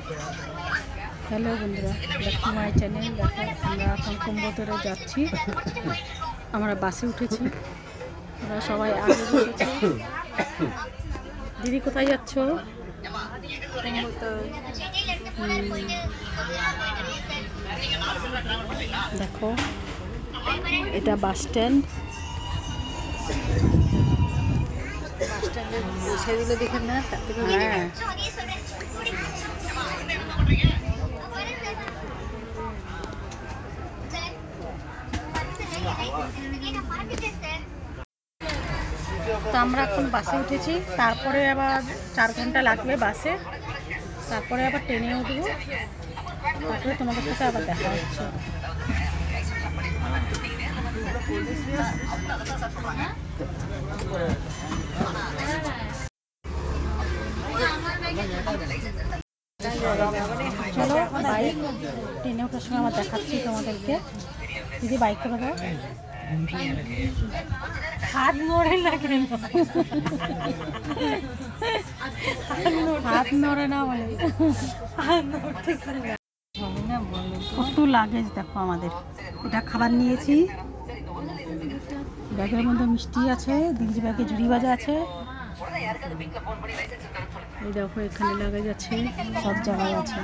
Hello বন্ধুরা, back to my channel. দেখো আমরা এখন কোম্বতরে যাচ্ছি। আমরা বাসে উঠেছি, আমরা সবাই আগে বসেছি। দিদি কোথায় যাচ্ছ? দেখো এটা বাস স্ট্যান্ড। পৌঁছে দিলে দেখেন না, হ্যাঁ তো আমরা এখন বাসে উঠেছি, তারপরে আবার 4 ঘন্টা লাগবে বাসে, তারপরে আবার ট্রেনে উঠবো, তারপরে তোমাদের সাথে আবার দেখা হচ্ছে। চলো বাইক ট্রেনে ওঠার সময় আমার দেখাচ্ছি তোমাদেরকে। দিদি বাইক করে দাও। হাত নড়ে না কেন? হাত নড়ে না বলে কত লাগেজ দেখো আমাদের। এটা খাবার নিয়েছি, ব্যাগের মধ্যে মিষ্টি আছে, দিদির ব্যাগে ঝুড়ি ভাজা আছে। এই দেখো এখানে লাগেজ আছে, সব জায়গায় আছে।